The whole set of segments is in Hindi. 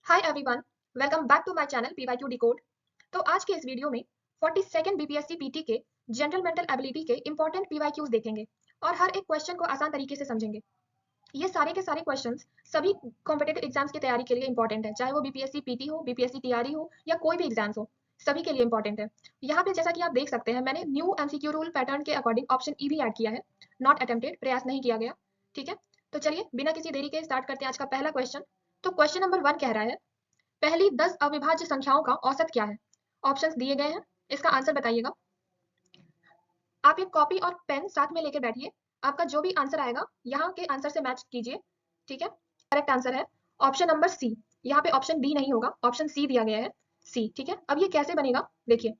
Hi everyone, welcome back to my channel PYQ decode. तो आज के इस वीडियो में 42nd बीपीएससी पीटी के जनरल मेंटल एबिलिटी के इंपॉर्टेंट पीवाईक्यूज देखेंगे और हर एक क्वेश्चन को आसान तरीके से समझेंगे। ये सारे के सारे क्वेश्चंस सभी कॉम्पिटिटिव एग्जाम्स की तैयारी के लिए इंपॉर्टेंट है, चाहे वो बीपीएससी पीटी हो, बीपीएससी टीआरई हो या कोई भी एग्जाम्स हो, सभी के लिए इंपॉर्टेंट है। यहाँ पे जैसा कि आप देख सकते हैं, मैंने न्यू एमसीक्यू रूल पैटर्न के अकॉर्डिंग ऑप्शन ई भी ऐड किया है। नॉट अटेम्प्टेड, प्रयास नहीं किया गया। ठीक है, तो चलिए बिना किसी देरी के स्टार्ट करते हैं आज का पहला क्वेश्चन। तो क्वेश्चन नंबर 1 कह रहा है, पहली 10 अविभाज्य संख्याओं का औसत क्या है? ऑप्शंस दिए गए हैं, इसका आंसर बताइएगा। आप एक कॉपी और पेन साथ में लेके बैठिए, आपका जो भी आंसर आएगा यहाँ के आंसर से मैच कीजिए। ठीक है, करेक्ट आंसर है ऑप्शन नंबर सी। यहाँ पे ऑप्शन डी नहीं होगा, ऑप्शन सी दिया गया है, सी। ठीक है, अब ये कैसे बनेगा देखिए।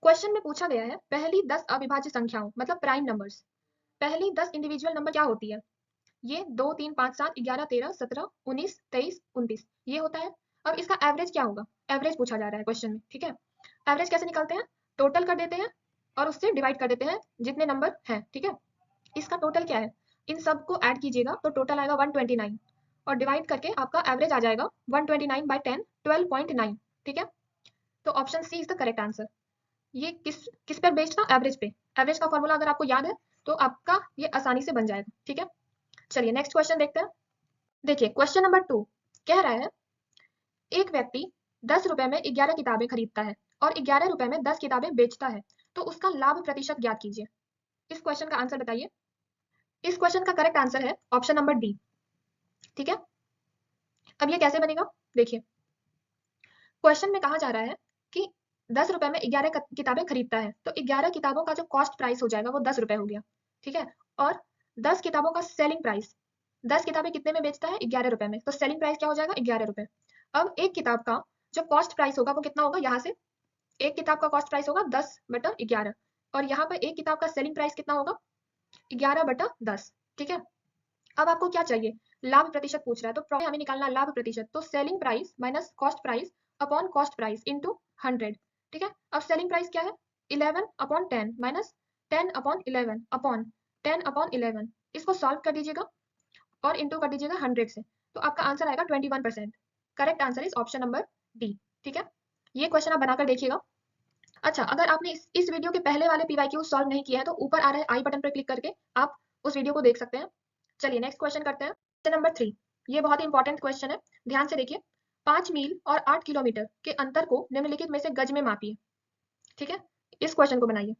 क्वेश्चन में पूछा गया है पहली 10 अविभाज्य संख्याओं मतलब प्राइम नंबर्स। पहली 10 इंडिविजुअल नंबर क्या होती है? ये 2 3 5 7 11 13 17 19 23 29 ये होता है। अब इसका एवरेज क्या होगा? एवरेज पूछा जा रहा है क्वेश्चन में। ठीक है, एवरेज कैसे निकालते हैं? टोटल कर देते हैं और उससे डिवाइड कर देते हैं जितने नंबर हैं। ठीक है, इसका टोटल क्या है, इन सबको ऐड कीजिएगा तो टोटल आएगा 129 और डिवाइड करके आपका एवरेज आ जाएगा 129 बाई 10 12.9। ठीक है, तो option C is the correct answer. ये किस किस पर बेस्ड था? एवरेज पे। एवरेज का फॉर्मूला अगर आपको याद है तो आपका ये आसानी से बन जाएगा। ठीक है, चलिए नेक्स्ट क्वेश्चन देखते हैं। देखिए क्वेश्चन नंबर 2 कह रहा है, एक व्यक्ति 10 रुपए में 11 किताबें खरीदता है और 11 रुपए में 10 किताबें बेचता है, तो उसका लाभ प्रतिशत ज्ञात कीजिए। इस क्वेश्चन का आंसर बताइए। इस क्वेश्चन का करेक्ट आंसर है ऑप्शन नंबर डी। ठीक है, अब ये कैसे बनेगा देखिए। क्वेश्चन में कहा जा रहा है कि 10 रुपए में 11 किताबें खरीदता है, तो 11 किताबों का जो कॉस्ट प्राइस हो जाएगा वो 10 रुपए हो गया। ठीक है, और 10 किताबों का सेलिंग प्राइस, 10 किताबें कितने में बेचता है? 11 रुपए में, तो सेलिंग प्राइस क्या हो जाएगा? 11 रुपए। अब एक किताब का जो कॉस्ट प्राइस होगा वो कितना होगा? यहाँ से एक किताब का कॉस्ट प्राइस होगा 10/11 और यहाँ पर एक किताब का सेलिंग प्राइस कितना होगा? 11/10। ठीक है, अब आपको क्या चाहिए? लाभ प्रतिशत पूछ रहा है, तो हमें निकालना लाभ प्रतिशत, तो selling price minus cost price upon cost price into 100। ठीक है, अब सेलिंग प्राइस क्या है? 11/10 माइनस 10/11 अपॉन 10/11। इसको सॉल्व कर दीजिएगा और इनटू कर दीजिएगा 100 से, तो आपका आंसर आएगा 21%। Correct answer is option number D. ठीक है, ये क्वेश्चन आप बनाकर देखिएगा। अच्छा, अगर आपने इस वीडियो के पहले वाले पीवाईक्यू सॉल्व नहीं किया है तो ऊपर आ रहे आई बटन पर क्लिक करके आप उस वीडियो को देख सकते हैं। चलिए नेक्स्ट क्वेश्चन करते हैं। क्वेश्चन नंबर 3, ये बहुत ही इंपॉर्टेंट क्वेश्चन है, ध्यान से देखिए। 5 मील और 8 किलोमीटर के अंतर को निम्नलिखित में से गज में मापिए। ठीक है, इस क्वेश्चन को बनाइए।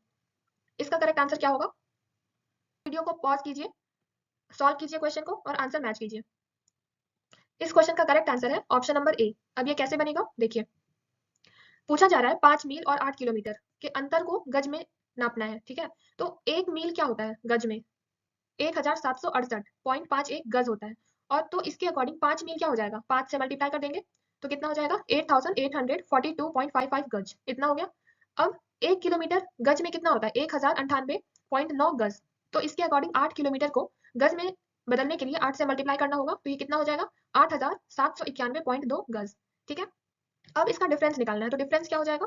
इसका करेक्ट आंसर क्या होगा? वीडियो को पॉज कीजिए, सॉल्व कीजिए क्वेश्चन को और आंसर मैच कीजिए। इस क्वेश्चन का करेक्ट आंसर है ऑप्शन नंबर ए। अब ये कैसे बनेगा देखिए। पूछा जा रहा है 5 मील और 8 किलोमीटर के अंतर को गज में नापना है। ठीक है, तो 1 मील क्या होता है गज में? 1768.51 गज होता है। और तो इसके अकॉर्डिंग 5 मील क्या हो जाएगा? 5 से मल्टीप्लाई कर देंगे तो कितना हो जाएगा? 8842.55 गज, इतना हो गया। अब 1 किलोमीटर गज में कितना होता है? 1098.9 गज। तो इसके अकॉर्डिंग 8 किलोमीटर को गज में बदलने के लिए 8 से मल्टीप्लाई करना होगा, तो ये कितना हो जाएगा? 8791.2 गज। ठीक है, अब इसका डिफरेंस निकालना है, तो डिफरेंस क्या हो जाएगा?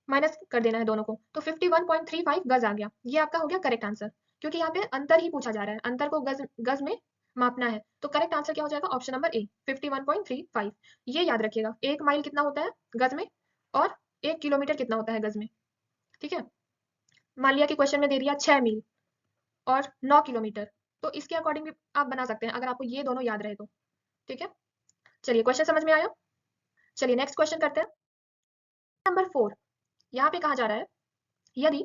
माइनस कर देना है दोनों को, तो 51.35 गज आ गया। ये आपका हो गया करेक्ट आंसर, क्योंकि यहाँ पे अंतर ही पूछा जा रहा है, अंतर को गज गज में मापना है। तो करेक्ट आंसर क्या हो जाएगा? Option number A 51.35। ये याद रखिएगा, 1 माइल कितना होता है गज में और 1 किलोमीटर कितना होता है गज में। ठीक है, मान लिया कि क्वेश्चन में दे दिया 6 मील और 9 किलोमीटर, तो इसके अकॉर्डिंग भी आप बना सकते हैं अगर आपको ये दोनों याद रहे तो। ठीक है, चलिए क्वेश्चन समझ में आया। चलिए नेक्स्ट क्वेश्चन करते हैं। नंबर 4, यहाँ पे कहा जा रहा है, यदि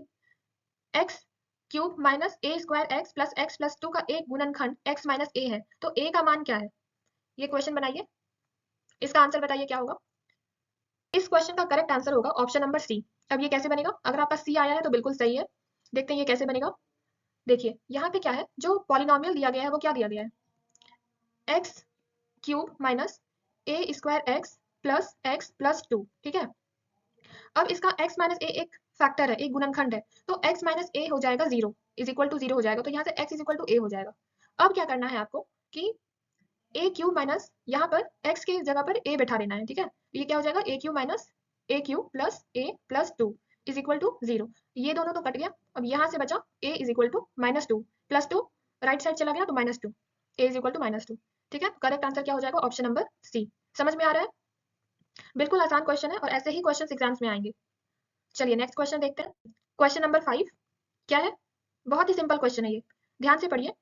x cube minus a square x plus x plus 2 का एक गुणनखंड एक्स माइनस ए है, तो ए का मान क्या है? ये क्वेश्चन बनाइए, इसका आंसर बताइए क्या होगा। इस क्वेश्चन का करेक्ट आंसर होगा ऑप्शन नंबर सी। अब ये कैसे बनेगा? अगर आपका सी आया है तो बिल्कुल सही है, देखते हैं ये कैसे बनेगा। देखिए यहाँ पे क्या है, जो पॉलिनोमियल दिया गया है वो क्या दिया गया है? X cube minus a square x plus 2। ठीक है, अब इसका x माइनस ए एक फैक्टर है, एक गुणनखंड है, तो x माइनस ए हो जाएगा 0 इज इक्वल टू 0 हो जाएगा, तो यहाँ से x इज इक्वल टू ए हो जाएगा। अब क्या करना है आपको कि ए क्यूब माइनस यहाँ पर x की जगह पर a बैठा देना है। ठीक है, ये क्या हो जाएगा? A cube minus a cube plus a plus 2 is equal to 0। ये दोनों तो कट गया, अब यहाँ से बचा a is equal to -2 plus 2 right side चला गया तो -2, a इज इक्वल टू -2। ठीक है, करेक्ट आंसर क्या हो जाएगा? Option number C. समझ में आ रहा है? बिल्कुल आसान क्वेश्चन है और ऐसे ही क्वेश्चन एग्जाम्स में आएंगे। चलिए नेक्स्ट क्वेश्चन देखते हैं। क्वेश्चन नंबर 5 क्या है? बहुत ही सिंपल क्वेश्चन है ये, ध्यान से पढ़िए।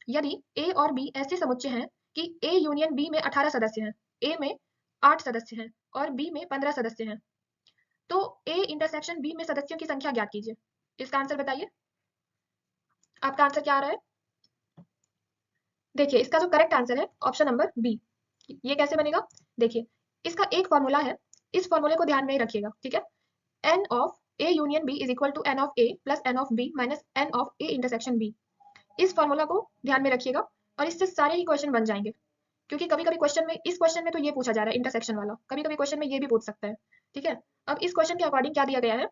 यदि ए और बी ऐसे समुच्चय हैं कि ए यूनियन बी में 18 सदस्य हैं, ए में 8 सदस्य हैं और बी में 15 सदस्य हैं, तो ए इंटरसेक्शन बी में सदस्यों की संख्या ज्ञात कीजिए। इसका आंसर बताइए, आपका आंसर क्या आ रहा है? देखिए इसका जो करेक्ट आंसर है ऑप्शन नंबर बी। ये कैसे बनेगा? देखिए इसका एक फॉर्मूला है, इस फॉर्मूले को ध्यान में रखिएगा, ठीक है। n of a union b is equal to n of a plus n of b minus n of a intersection b। इस फॉर्मूला को ध्यान में रखिएगा और इससे सारे ही क्वेश्चन बन जाएंगे। क्योंकि कभी कभी क्वेश्चन में, इस क्वेश्चन में तो ये पूछा जा रहा है इंटरसेक्शन वाला, कभी कभी क्वेश्चन में ये भी पूछ सकता है, ठीक है। अब इस क्वेश्चन के अकॉर्डिंग क्या दिया गया है?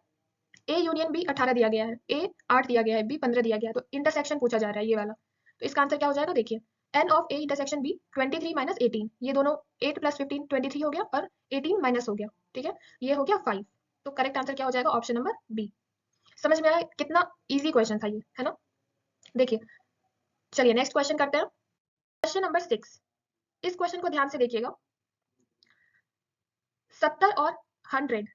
ए यूनियन बी 18 दिया गया है, ए 8 दिया गया है, बी 15 दिया गया है, तो इंटरसेक्शन पूछा जा रहा है ये वाला। तो इसका आंसर क्या हो जाएगा? देखिए N of A intersection B 23 minus 18, ये दोनों 8 प्लस 15 23 हो गया और 18 माइनस हो गया, ठीक है। ये हो गया 5। तो करेक्ट आंसर क्या हो जाएगा? Option number B. समझ में आया कितना इजी क्वेश्चन था ये, है ना? देखिए चलिए नेक्स्ट क्वेश्चन करते हैं। क्वेश्चन नंबर 6, इस क्वेश्चन को ध्यान से देखिएगा। 70 और 100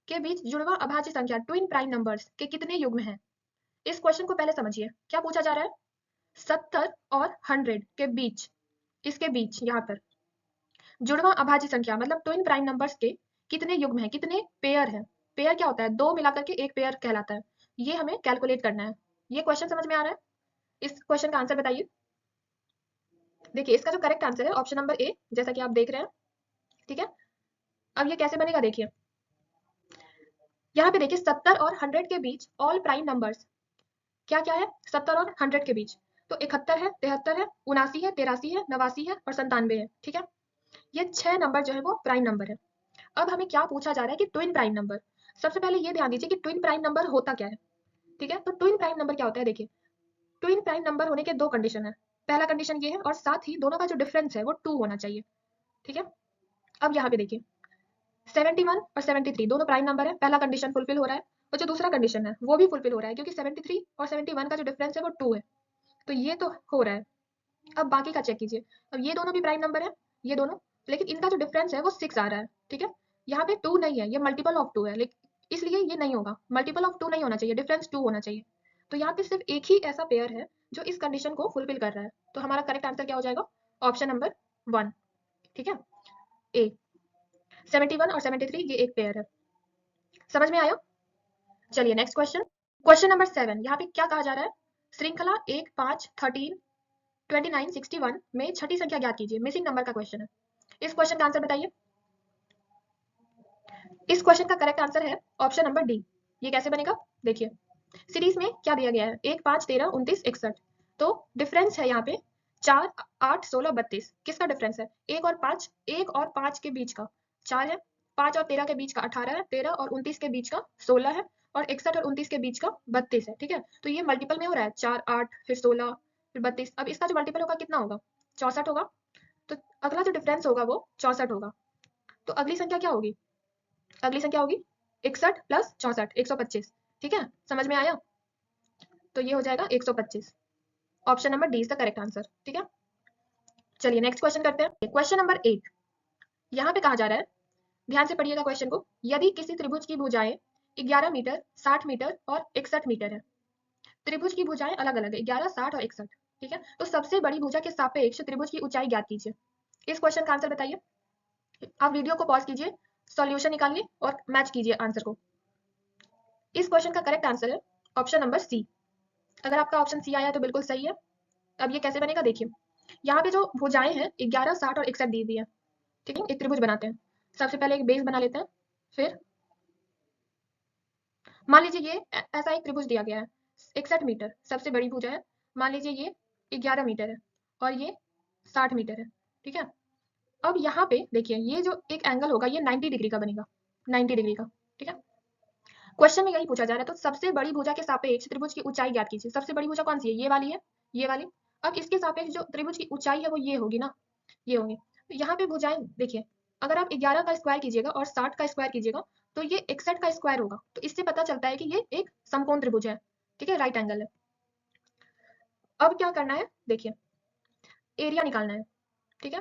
के बीच जुड़वा अभाज्य संख्या ट्विन प्राइम नंबर्स के कितने युग्म हैं? इस क्वेश्चन को पहले समझिए, क्या पूछा जा रहा है? 70 और 100 के बीच, इसके बीच यहाँ पर जुड़वा अभाज्य संख्या मतलब ट्विन प्राइम नंबर्स के कितने युग्म हैं, कितने पेयर हैं। पेयर क्या होता है? दो मिलाकर के एक पेयर कहलाता है। ये हमें कैलकुलेट करना है। ये क्वेश्चन समझ में आ रहा है? इस क्वेश्चन का आंसर बताइए। देखिए इसका जो करेक्ट आंसर है ऑप्शन नंबर ए, जैसा कि आप देख रहे हैं, ठीक है। अब ये कैसे बनेगा? देखिए यहाँ पे देखिए 70 और 100 के बीच ऑल प्राइम नंबर्स क्या क्या है? 70 और 100 के बीच तो 71 है, 73 है, 79 है, 83 है, 89 है और 97 है, ठीक है। ये 6 नंबर जो है वो प्राइम नंबर है। अब हमें क्या पूछा जा रहा है कि ट्विन प्राइम नंबर। सबसे पहले ये ध्यान दीजिए कि ट्विन प्राइम नंबर होता क्या है, ठीक है। तो ट्विन प्राइम नंबर क्या होता है? देखिए ट्विन प्राइम नंबर होने के दो कंडीशन है। पहला कंडीशन ये है और साथ ही दोनों का जो डिफरेंस है वो 2 होना चाहिए, ठीक है। अब यहाँ पे देखिए 71 और 73 दोनों प्राइम नंबर है, पहला कंडीशन फुलफिल हो रहा है और जो दूसरा कंडीशन है वो भी फुलफिल हो रहा है क्योंकि 73 और 71 का जो डिफरेंस है वो 2 है, तो ये तो हो रहा है। अब बाकी का चेक कीजिए। अब ये दोनों भी प्राइम नंबर है, ये दोनों, लेकिन इनका जो डिफरेंस है वो 6 आ रहा है, ठीक है। यहाँ पे 2 नहीं है, ये मल्टीपल ऑफ 2 है, लेकिन इसलिए ये नहीं होगा। मल्टीपल ऑफ 2 नहीं होना चाहिए, डिफरेंस 2 होना चाहिए। तो यहाँ पे सिर्फ एक ही ऐसा पेयर है जो इस कंडीशन को फुलफिल कर रहा है। तो हमारा करेक्ट आंसर क्या हो जाएगा? ऑप्शन नंबर 1, ठीक है। ए 71 और 73 ये एक पेयर है। समझ में आया? चलिए नेक्स्ट क्वेश्चन। क्वेश्चन नंबर 7, यहाँ पे क्या कहा जा रहा है? श्रृंखला 1 5 13 29 61 में छठी संख्या ज्ञात कीजिए। मिसिंग नंबर का क्वेश्चन है। इस क्वेश्चन का आंसर बताइए। इस क्वेश्चन का करेक्ट आंसर है ऑप्शन नंबर डी। ये कैसे बनेगा? देखिए सीरीज में क्या दिया गया है? 1 5 13 29 61, तो डिफरेंस है यहाँ पे 4 8 16 32। किसका डिफरेंस है? 1 और 5, 1 और 5 के बीच का 4 है, 5 और 13 के बीच का 18 है, 13 और 29 के बीच का 16 है और 61 और 29 के बीच का 32 है, ठीक है। तो ये मल्टीपल में हो रहा है, 4 8 फिर 16 फिर 32। अब इसका जो मल्टीपल होगा कितना होगा? 64 होगा। तो अगला जो डिफरेंस होगा वो 64 होगा। तो अगली संख्या क्या होगी? अगली संख्या होगी 61 प्लस 64 125, ठीक है। समझ में आया? तो ये हो जाएगा 125। Option number D is the correct answer, ठीक है। चलिए नेक्स्ट क्वेश्चन करते हैं। क्वेश्चन नंबर 8, यहाँ पे कहा जा रहा है, ध्यान से पढ़िएगा क्वेश्चन को। यदि किसी त्रिभुज की भुजाएं 11 मीटर 60 मीटर और 61 मीटर है, त्रिभुज की भुजाएं अलग अलग है 11 60 और 61, ठीक है। तो सबसे बड़ी भुजा के सापेक्ष त्रिभुज की ऊंचाई ज्ञात कीजिए। इस क्वेश्चन का आंसर बताइए। आप वीडियो को पॉज कीजिए, सॉल्यूशन निकालिए और मैच कीजिए आंसर को। इस क्वेश्चन का करेक्ट आंसर है ऑप्शन नंबर सी। अगर आपका ऑप्शन सी आया तो बिल्कुल सही है। अब ये कैसे बनेगा? देखिए यहाँ पे जो भुजाएं हैं 11 60 और 61 दी हुई है, ठीक है। एक त्रिभुज बनाते हैं। सबसे पहले एक बेस बना लेते हैं, फिर मान लीजिए ये ऐसा एक त्रिभुज दिया गया है 61 मीटर सबसे बड़ी भुजा है, मान लीजिए ये 11 मीटर है और ये 60 मीटर है, ठीक है। अब यहाँ पे देखिए ये जो एक एंगल होगा ये 90 डिग्री का बनेगा, 90 डिग्री का, ठीक है। क्वेश्चन में यही पूछा जा रहा है, तो सबसे बड़ी भुजा के सापेक्ष त्रिभुज की ऊंचाई ज्ञात कीजिए। सबसे बड़ी भुजा कौन सी है? ये वाली है, ये वाली। अब इसके सापेक्ष जो त्रिभुज की ऊंचाई है वो ये होगी ना, ये होंगे। तो यहाँ पे भुजाएं देखिए, अगर आप 11 का स्क्वायर कीजिएगा और 60 का स्क्वायर कीजिएगा तो ये 61 का स्क्वायर होगा। तो इससे पता चलता है कि ये एक समकोण त्रिभुज है, ठीक है, राइट एंगल है। अब क्या करना है? देखिए एरिया निकालना है, ठीक है।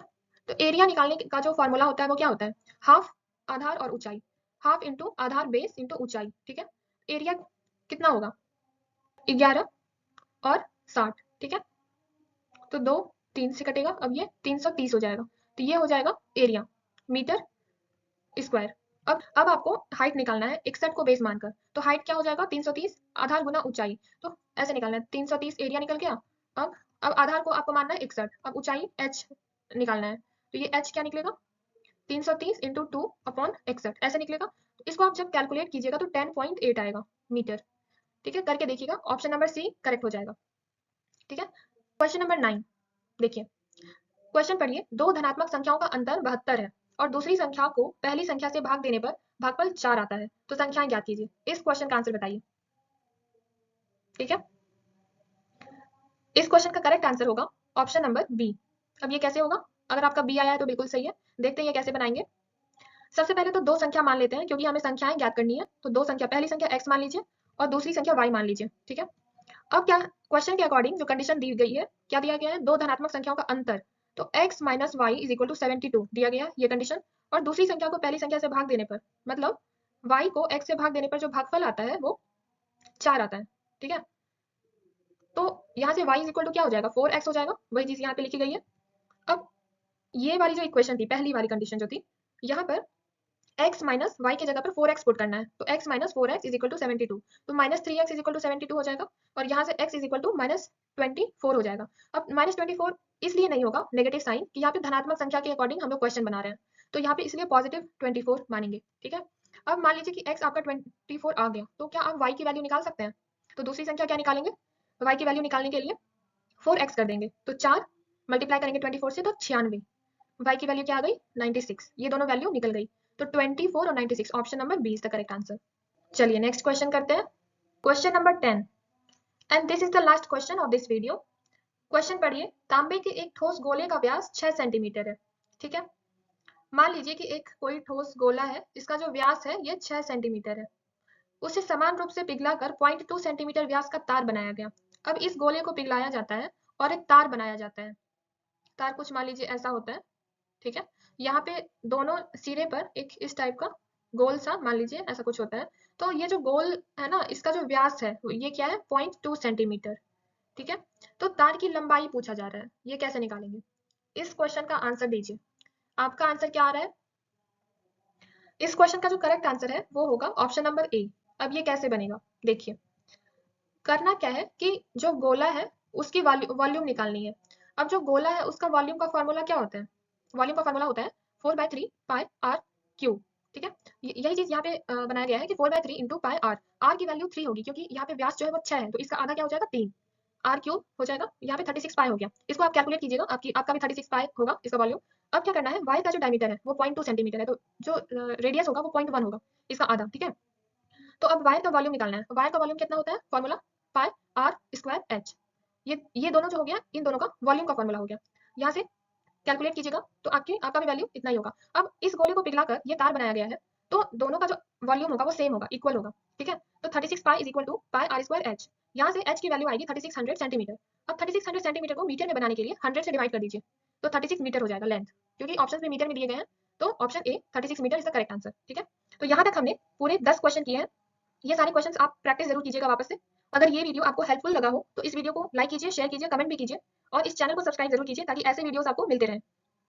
तो एरिया निकालने का जो फॉर्मूला होता है वो क्या होता है? हाफ आधार और ऊंचाई, हाफ इंटू आधार बेस इंटू ऊंचाई, ठीक है। एरिया कितना होगा, 11 और 60, ठीक है। तो 2 3 से कटेगा, अब ये 330 हो जाएगा। तो ये हो जाएगा एरिया मीटर स्क्वायर। अब आपको हाइट निकालना है 61 को बेस मानकर। तो हाइट क्या हो जाएगा, 330 आधार गुना ऊंचाई। तो ऐसे निकालना है, 330 एरिया निकल गया। अब आधार को आपको मानना है 61, अब ऊंचाई h निकालना है। तो ये h क्या निकलेगा, 330 इंटू 2 अपॉन 61 ऐसे निकलेगा। तो इसको आप जब कैलकुलेट कीजिएगा तो 10.8 आएगा मीटर, ठीक है। करके देखिएगा, ऑप्शन नंबर सी करेक्ट हो जाएगा, ठीक है। क्वेश्चन नंबर 9 देखिए, क्वेश्चन पढ़िए, दो धनात्मक संख्याओं का अंतर 72 है और दूसरी संख्या को पहली संख्या से भाग देने पर भागफल 4 आता है, तो संख्याएं ज्ञात कीजिए। इस क्वेश्चन का आंसर बताइए, ठीक है। इस क्वेश्चन का करेक्ट आंसर होगा ऑप्शन नंबर बी। अब ये कैसे होगा, अगर आपका बी आया है तो बिल्कुल सही है। देखते हैं ये कैसे बनाएंगे। सबसे पहले तो दो संख्या मान लेते हैं, क्योंकि हमें संख्याएं ज्ञात करनी है। तो दो संख्या, पहली संख्या x मान लीजिए और दूसरी संख्या y मान लीजिए, ठीक है। अब क्या क्वेश्चन के अकॉर्डिंग जो कंडीशन दी गई है, क्या दिया गया है, दो धनात्मक संख्याओं का अंतर। तो x minus Y is equal to 72 दिया गया ये कंडीशन। और दूसरी संख्या को पहली संख्या से भाग देने पर, मतलब y को x से भाग देने पर जो भागफल आता है वो 4 आता है, ठीक है। तो यहाँ से y इज इक्वल टू क्या हो जाएगा, 4x हो जाएगा, वही चीज यहाँ पे लिखी गई है। अब ये वाली जो इक्वेशन थी, पहली वाली कंडीशन जो थी, यहाँ पर x माइनस वाई की जगह पर 4x पुट करना है। तो x minus 4x is equal to 72, तो minus 3x is equal to 72 हो जाएगा। और यहाँ से x is equal to minus 24 हो जाएगा। अब माइनस 24 इसलिए नहीं होगा नेगेटिव साइन कि यहाँ पे धनात्मक संख्या के अकॉर्डिंग हम लोग क्वेश्चन बना रहे हैं, तो यहाँ पे इसलिए पॉजिटिव 24 मानेंगे, ठीक है। अब मान लीजिए कि x आपका 24 आ गया, तो क्या आप y की वैल्यू निकाल सकते हैं। तो दूसरी संख्या क्या निकालेंगे, y की वैल्यू निकालने के लिए 4x कर देंगे। तो 4 मल्टीप्लाई करेंगे 24 से, तो 96, y की वैल्यू क्या आ गई, 96। ये दोनों वैल्यू निकल गई। तो 24 और 96, option number B is the correct answer. चलिए नेक्स्ट क्वेश्चन करते हैं, question number 10 and this is the last question of this video. Question पढ़िए, तांबे के एक ठोस गोले का व्यास 6 सेंटीमीटर है, ठीक है। मान लीजिए कि एक कोई ठोस गोला है, इसका जो व्यास है ये 6 सेंटीमीटर है। उसे समान रूप से पिघलाकर 0.2 सेंटीमीटर व्यास का तार बनाया गया। अब इस गोले को पिघलाया जाता है और एक तार बनाया जाता है। तार कुछ मान लीजिए ऐसा होता है, ठीक है। यहाँ पे दोनों सिरे पर एक इस टाइप का गोल सा मान लीजिए ऐसा कुछ होता है। तो ये जो गोल है ना, इसका जो व्यास है ये क्या है, 0.2 सेंटीमीटर, ठीक है। तो तार की लंबाई पूछा जा रहा है, ये कैसे निकालेंगे। इस क्वेश्चन का आंसर दीजिए, आपका आंसर क्या आ रहा है। इस क्वेश्चन का जो करेक्ट आंसर है वो होगा ऑप्शन नंबर ए। अब ये कैसे बनेगा, देखिए करना क्या है कि जो गोला है उसकी वॉल्यूम निकालनी है। अब जो गोला है उसका वॉल्यूम का फॉर्मूला क्या होता है, वॉल्यूम का फॉर्मूला होता है 4/3 पाई आर क्यूब, ठीक है। यही चीज यहाँ पे बनाया गया है कि 4/3 इंटू पाई आर। आर की वैल्यू 3 होगी, क्योंकि यहाँ पे व्यास जो है वो 6 है, तो इसका आधा क्या हो जाएगा, 3 आर क्यूब हो जाएगा। यहाँ पे 36 पाई हो गया, इसको आप कैलकुलेट कीजिएगा, आपका भी 36 पाई होगा इसका वॉल्यूम। अब क्या करना है, वाई का जो डायमीटर है वो 0.2 सेंटीमीटर है, तो जो रेडियस होगा वो 0.1 होगा, इसका आधा, ठीक है। तो अब वायर का वॉल्यूम निकालना है। वायर का वॉल्यूम कितना होता है, formula pi R square H. ये दोनों जो हो गया, इन दोनों का वॉल्यूम का फॉर्मूला हो गया। यहाँ से कैलकुलेट कीजिएगा तो आपका भी वैल्यू इतना ही होगा। अब इस गोले को पिघलाकर ये तार बनाया गया है, तो दोनों का जो वॉल्यूम होगा वो सेम होगा, इक्वल होगा, ठीक है। तो 36 pi is equal to pi R square H. यहाँ से एच की वैल्यू आएगी 3600 सेंटीमीटर। अब 3600 सेंटीमीटर को मीटर में बनाने के लिए 100 से डिवाइड कर दीजिए, तो 36 मीटर हो जाएगा लेंथ, क्योंकि ऑप्शन में मीटर में दिए गए हैं। तो option A 36 metre is the correct answer, ठीक है। तो यहाँ तक हमने पूरे 10 क्वेश्चन किए हैं। ये सारे क्वेश्चंस आप प्रैक्टिस जरूर कीजिएगा वापस से। अगर ये वीडियो आपको हेल्पफुल लगा हो तो इस वीडियो को लाइक कीजिए, शेयर कीजिए, कमेंट भी कीजिए और इस चैनल को सब्सक्राइब जरूर कीजिए, ताकि ऐसे वीडियोस आपको मिलते रहें।